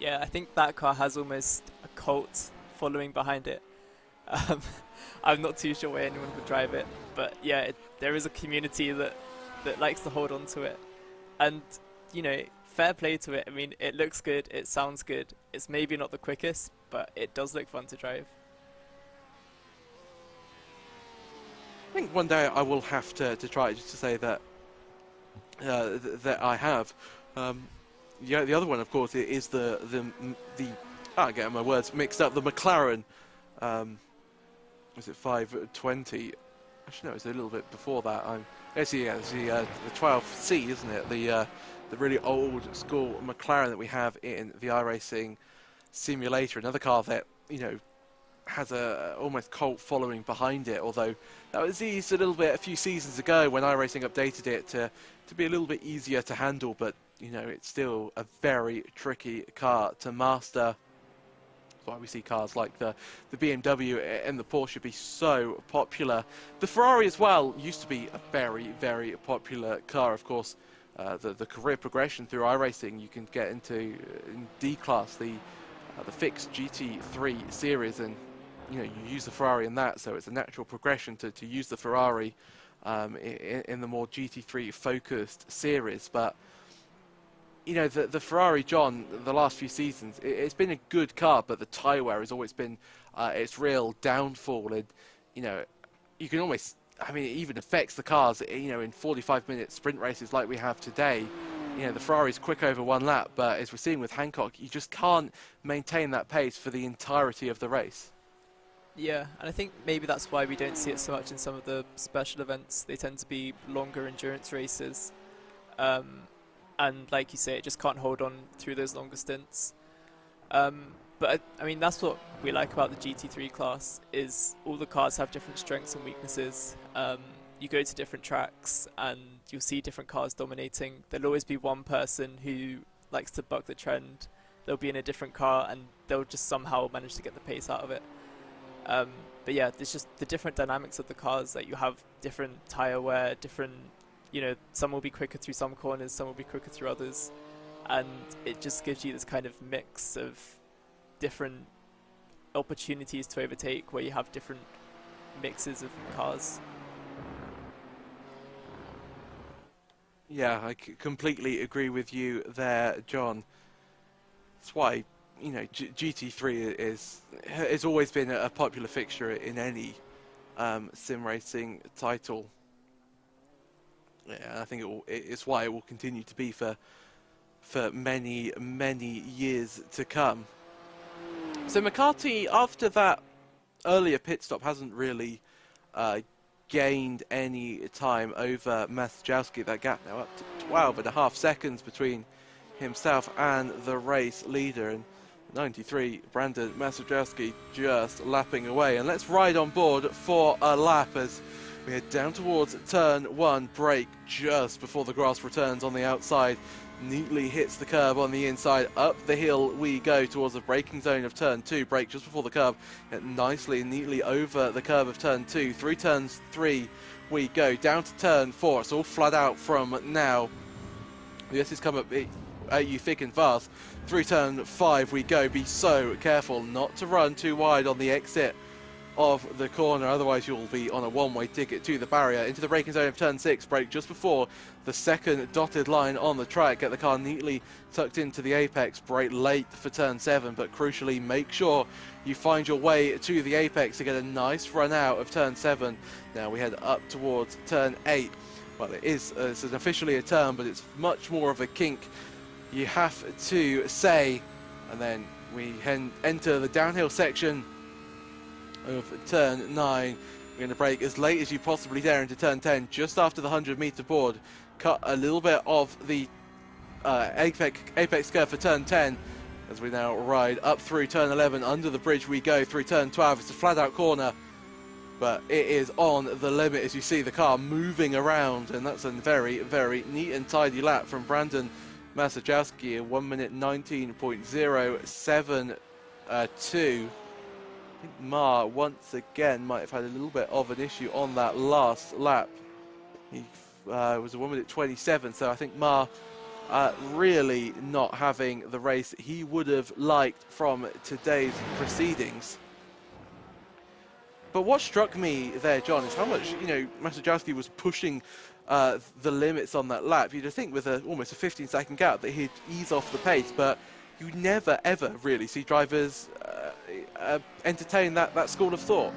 Yeah, I think that car has almost a cult following behind it. I'm not too sure why anyone would drive it, but yeah, there is a community that likes to hold on to it. And, fair play to it. I mean, it looks good, it sounds good. It's maybe not the quickest, but it does look fun to drive. I think one day I will have to try it, just to say that that I have. The other one, of course, is the I'm getting my words mixed up. The McLaren, was it 520? Actually, no, it's a little bit before that. It's the 12C, isn't it? The really old school McLaren that we have in the iRacing simulator. Another car that has a almost cult following behind it, although that was eased a little bit a few seasons ago when iRacing updated it to be a little bit easier to handle, but it's still a very tricky car to master. That's why we see cars like the BMW and the Porsche be so popular. The Ferrari as well used to be a very, very popular car. Of course, the career progression through iRacing, you can get into in D class, the fixed GT3 series, and you use the Ferrari in that, so it's a natural progression to use the Ferrari in the more GT3 focused series. But the Ferrari, John, the last few seasons, it's been a good car, but the tyre wear has always been its real downfall. And you can almost, I mean, it even affects the cars in 45-minute sprint races like we have today. The Ferrari's quick over one lap, but as we're seeing with Hancock, you just can't maintain that pace for the entirety of the race. Yeah, and I think maybe that's why we don't see it so much in some of the special events. They tend to be longer endurance races. And like you say, it just can't hold on through those longer stints. But I mean, that's what we like about the GT3 class, is all the cars have different strengths and weaknesses. you go to different tracks and you'll see different cars dominating. There'll always be one person who likes to buck the trend. They'll be in a different car and they'll just somehow manage to get the pace out of it. But yeah, there's just the different dynamics of the cars, that you have different tyre wear, different, you know, some will be quicker through some corners, some will be quicker through others. And it just gives you this kind of mix of different opportunities to overtake, where you have different mixes of cars. Yeah, I completely agree with you there, John. That's why, you know, GT3 has always been a popular fixture in any sim racing title. Yeah, I think it's why it will continue to be for many years to come. So McCarthy, after that earlier pit stop, hasn't really gained any time over Masajowski. That gap now up to 12.5 seconds between himself and the race leader. And 93, Brandon Masajowski just lapping away. And let's ride on board for a lap as we head down towards turn 1. Brake just before the grass returns on the outside. Neatly hits the curb on the inside. Up the hill we go towards the braking zone of turn 2. Brake just before the curb. Nicely and neatly over the curve of turn 2. Through turns 3 we go. Down to turn 4. It's all flat out from now. This has come up at you thick and fast. Through turn 5 we go. Be so careful not to run too wide on the exit of the corner, otherwise you'll be on a one-way ticket to the barrier. Into the braking zone of turn 6, brake just before the second dotted line on the track. Get the car neatly tucked into the apex. Brake late for turn 7, but crucially make sure you find your way to the apex to get a nice run out of turn 7. Now we head up towards turn 8. Well, this is officially a turn, but it's much more of a kink, you have to say. And then we enter the downhill section of turn 9. We're going to brake as late as you possibly dare into turn 10, just after the 100-meter board. Cut a little bit of the apex curve for turn 10 as we now ride up through turn 11. Under the bridge we go through turn 12. It's a flat-out corner, but it is on the limit as you see the car moving around, and that's a very, very neat and tidy lap from Brandon Masajowski, 1 minute 19.072. I think Ma once again might have had a little bit of an issue on that last lap. He was a 1 minute 27, so I think Ma really not having the race he would have liked from today's proceedings. But what struck me there, John, is how much, you know, Masajowski was pushing the limits on that lap. You'd think with almost a 15-second gap that he'd ease off the pace, but you never ever really see drivers entertain that school of thought.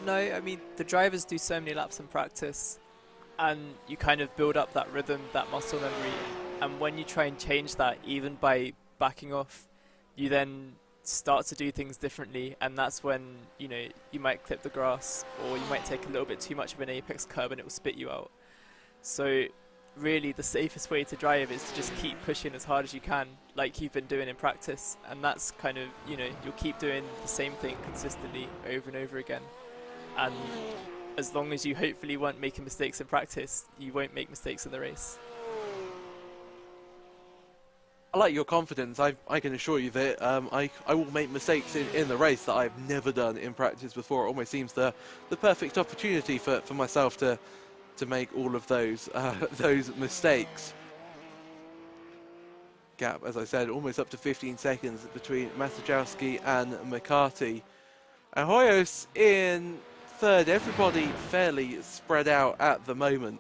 No, I mean, the drivers do so many laps in practice, and you kind of build up that rhythm, that muscle memory, and when you try and change that, even by backing off, you then start to do things differently, and that's when, you know, you might clip the grass, or you might take a little bit too much of an apex curb and it will spit you out. So really the safest way to drive is to just keep pushing as hard as you can, like you've been doing in practice, and that's kind of, you know, you'll keep doing the same thing consistently over and over again, and as long as you hopefully won't making mistakes in practice, you won't make mistakes in the race. I like your confidence. I can assure you that I will make mistakes in the race that I've never done in practice before. It almost seems the perfect opportunity for myself to make all of those mistakes. Gap, as I said, almost up to 15 seconds between Masajowski and McCarthy. And Hoyos in third. Everybody fairly spread out at the moment.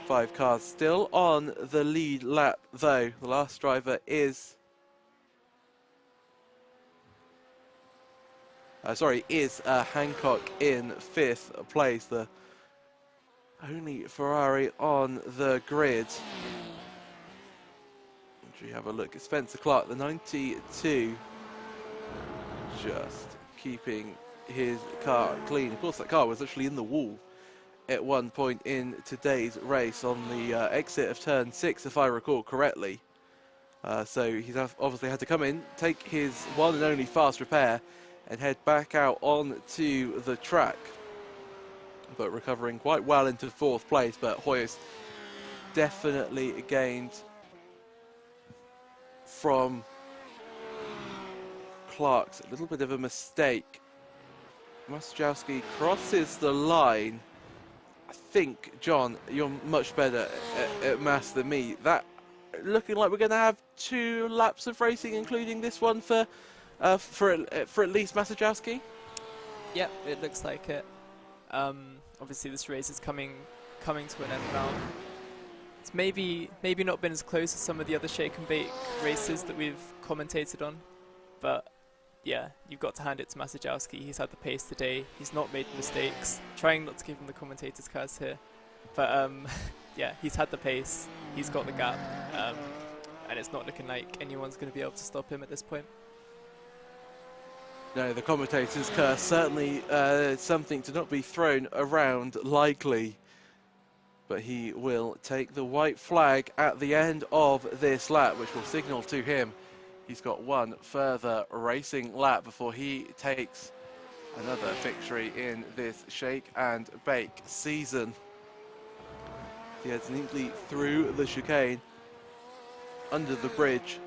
5 cars still on the lead lap, though. The last driver is Hancock in 5th place, the only Ferrari on the grid. Should we have a look at Spencer Clark, the 92, just keeping his car clean. Of course, that car was actually in the wall at one point in today's race on the exit of turn 6, if I recall correctly. So he's obviously had to come in, take his one and only fast repair, and head back out onto the track. but recovering quite well into 4th place. But Hoyos definitely gained from Clark's a little bit of a mistake. Masajowski crosses the line. I think, John, you're much better at maths than me. That looking like we're going to have 2 laps of racing, including this one for at least Masajowski. Yep, it looks like it. Obviously, this race is coming to an end now. It's maybe not been as close as some of the other shake and bake races that we've commentated on, but yeah, you've got to hand it to Masajowski. He's had the pace today. He's not made mistakes. Trying not to give him the commentator's curse here, but yeah, he's had the pace. He's got the gap, and it's not looking like anyone's going to be able to stop him at this point. No, the commentator's curse certainly something to not be thrown around lightly. But he will take the white flag at the end of this lap, which will signal to him he's got one further racing lap before he takes another victory in this shake and bake season. He heads neatly through the chicane, under the bridge,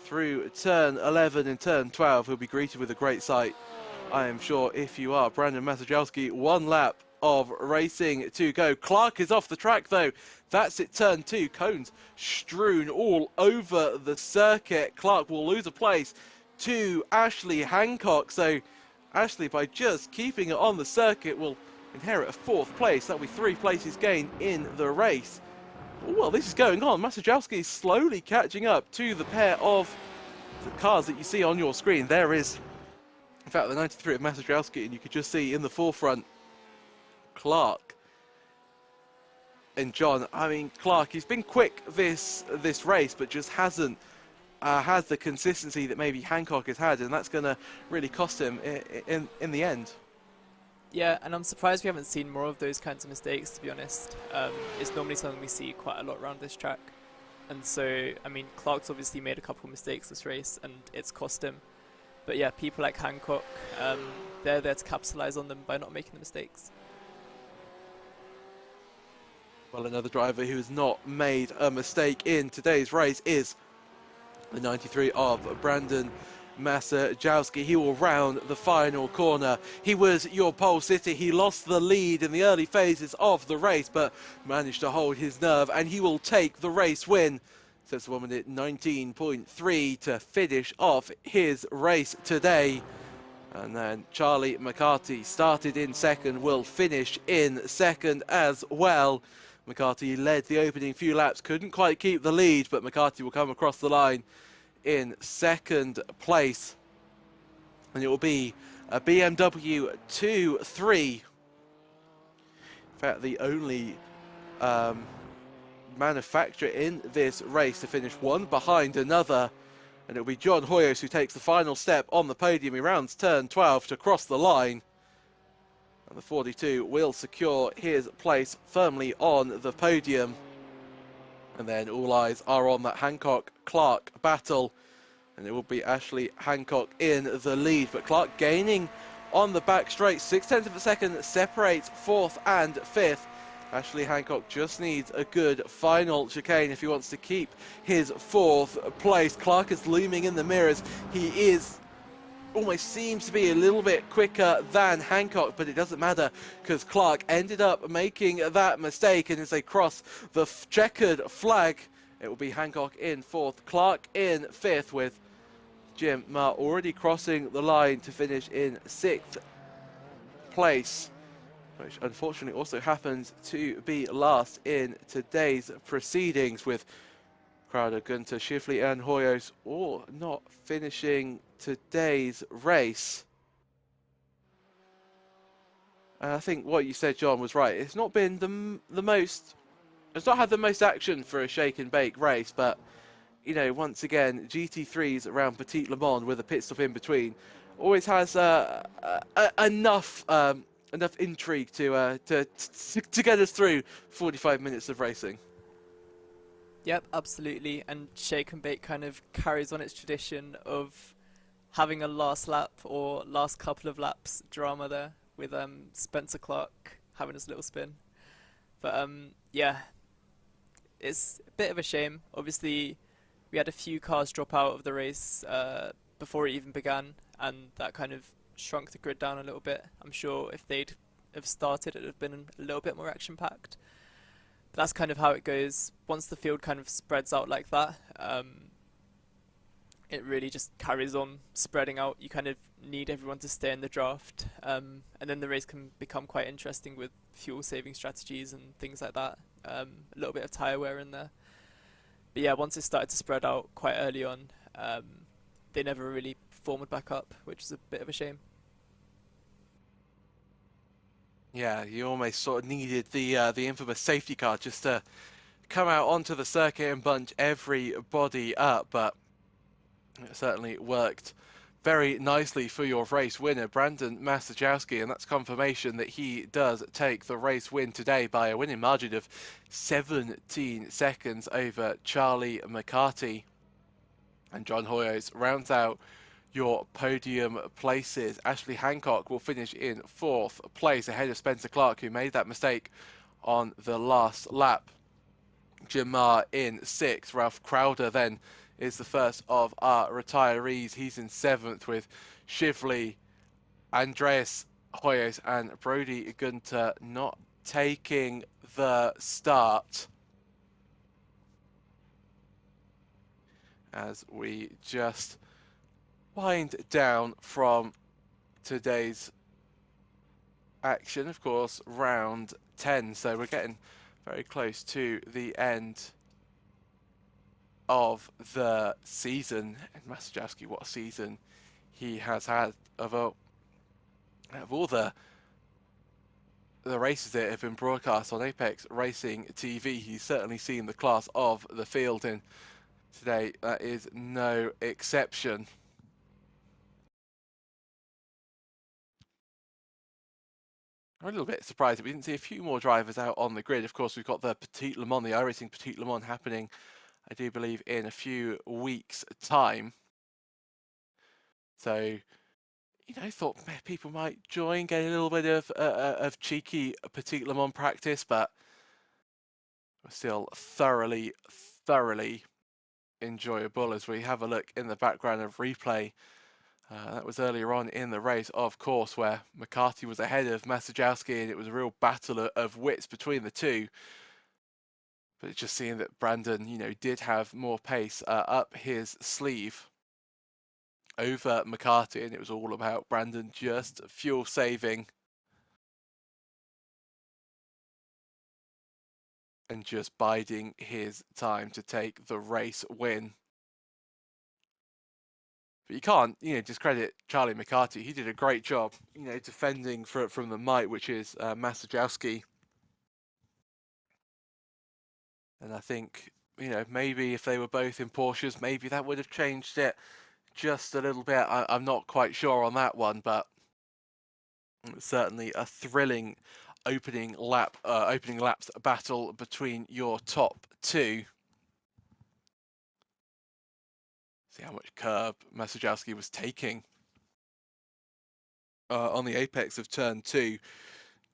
through turn 11 and turn 12. He'll be greeted with a great sight, I am sure, if you are Brandon Masajowski. 1 lap of racing to go. Clark is off the track though. That's it, turn 2. Cones strewn all over the circuit. Clark will lose a place to Ashley Hancock. So Ashley, by just keeping it on the circuit, will inherit a 4th place. That'll be 3 places gained in the race. Well, this is going on. Masajowski is slowly catching up to the pair of the cars that you see on your screen. There is, in fact, the 93 of Masajowski, and you could just see in the forefront Clark and John. I mean, Clark, he's been quick this race, but just hasn't has the consistency that maybe Hancock has had, and that's going to really cost him in the end. Yeah, and I'm surprised we haven't seen more of those kinds of mistakes, to be honest. It's normally something we see quite a lot around this track. And so, I mean, Clark's obviously made a couple of mistakes this race, and it's cost him. But yeah, people like Hancock, they're there to capitalize on them by not making the mistakes. Well, another driver who has not made a mistake in today's race is the 93 of Brandon Masajowski. He will round the final corner. He was your pole sitter. He lost the lead in the early phases of the race, but managed to hold his nerve, and he will take the race win. Sets 1 minute 19.3 to finish off his race today. And then Charlie McCarthy started in 2nd, will finish in 2nd as well. McCarthy led the opening few laps, couldn't quite keep the lead, but McCarthy will come across the line in 2nd place. And it will be a BMW 2-3. In fact, the only manufacturer in this race to finish one behind another. And it will be John Hoyos who takes the final step on the podium. He rounds turn 12 to cross the line. And the 42 will secure his place firmly on the podium. And then all eyes are on that Hancock-Clark battle. And it will be Ashley Hancock in the lead. But Clark gaining on the back straight. 0.6 of a second separates 4th and 5th. Ashley Hancock just needs a good final chicane if he wants to keep his 4th place. Clark is looming in the mirrors. He is almost seems to be a little bit quicker than Hancock, but it doesn't matter because Clark ended up making that mistake, and as they cross the checkered flag, it will be Hancock in 4th, Clark in 5th, with Jim Marr already crossing the line to finish in 6th place, which unfortunately also happens to be last in today's proceedings, with Crowder, Gunter, Shifley and Hoyos all not finishing today's race. And I think what you said, John, was right. It's not been the most, it's not had the most action for a shake and bake race, but you know, once again, GT3s around Petit Le Mans with a pit stop in between always has enough intrigue to get us through 45 minutes of racing. Yep, absolutely. And shake and bake kind of carries on its tradition of having a last lap or last couple of laps drama there, with Spencer Clark having his little spin. But yeah, it's a bit of a shame. Obviously, we had a few cars drop out of the race before it even began, and that kind of shrunk the grid down a little bit. I'm sure if they'd have started, it would have been a little bit more action-packed. But that's kind of how it goes. Once the field kind of spreads out like that, it really just carries on spreading out. You kind of need everyone to stay in the draft, and then the race can become quite interesting with fuel-saving strategies and things like that. A little bit of tyre wear in there. But yeah, once it started to spread out quite early on, they never really formed back up, which is a bit of a shame. Yeah, you almost sort of needed the infamous safety car just to come out onto the circuit and bunch everybody up, but it certainly worked very nicely for your race winner, Brandon Masajowski, and that's confirmation that he does take the race win today by a winning margin of 17 seconds over Charlie McCarthy. And John Hoyos rounds out your podium places. Ashley Hancock will finish in 4th place ahead of Spencer Clark, who made that mistake on the last lap. Jamar in 6th. Ralph Crowder then is the first of our retirees. He's in 7th with Shively, Andreas Hoyos and Brody Gunter not taking the start. As we just wind down from today's action, of course, round 10. So we're getting very close to the end of the season. And Masajowski, what a season he has had. Of all the races that have been broadcast on Apex Racing TV, he's certainly seen the class of the field, and today that is no exception. I'm a little bit surprised that we didn't see a few more drivers out on the grid. Of course, we've got the Petit Le Mans, the iRacing Petit Le Mans happening, I do believe, in a few weeks' time. So, thought people might join, get a little bit of cheeky Petit Le Mans practice, but we're still thoroughly enjoyable as we have a look in the background of replay. That was earlier on in the race, of course, where McCarthy was ahead of Masajowski, and it was a real battle of wits between the two. But it's just seeing that Brandon, did have more pace up his sleeve over McCarthy, and it was all about Brandon just fuel saving and just biding his time to take the race win. But you can't, discredit Charlie McCarthy. He did a great job, defending from the might, which is Masajowski. And I think, maybe if they were both in Porsches, maybe that would have changed it just a little bit. I'm not quite sure on that one, but certainly a thrilling opening laps battle between your top two. See how much curb Masajowski was taking on the apex of turn 2.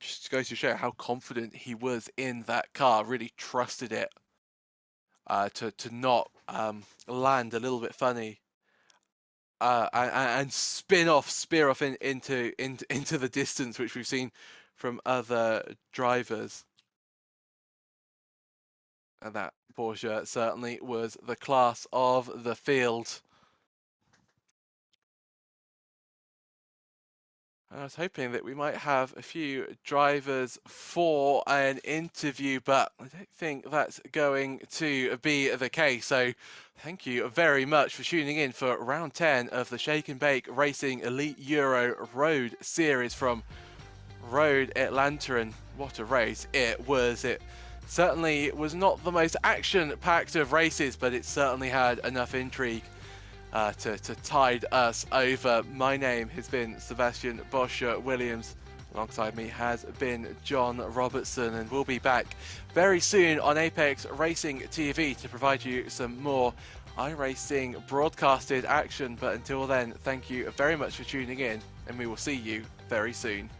Just goes to show how confident he was in that car. Really trusted it to not land a little bit funny and spear off into the distance, which we've seen from other drivers. And that Porsche certainly was the class of the field. I was hoping that we might have a few drivers for an interview, but I don't think that's going to be the case. So thank you very much for tuning in for round 10 of the Shake and Bake Racing Elite Euro Road Series from Road Atlanta. And what a race it was. It certainly was not the most action-packed of races, but it certainly had enough intrigue to tide us over. My name has been Sebastian Boscher-Williams. Alongside me has been John Robertson, and we'll be back very soon on Apex Racing TV to provide you some more iRacing broadcasted action. But until then, thank you very much for tuning in, and we will see you very soon.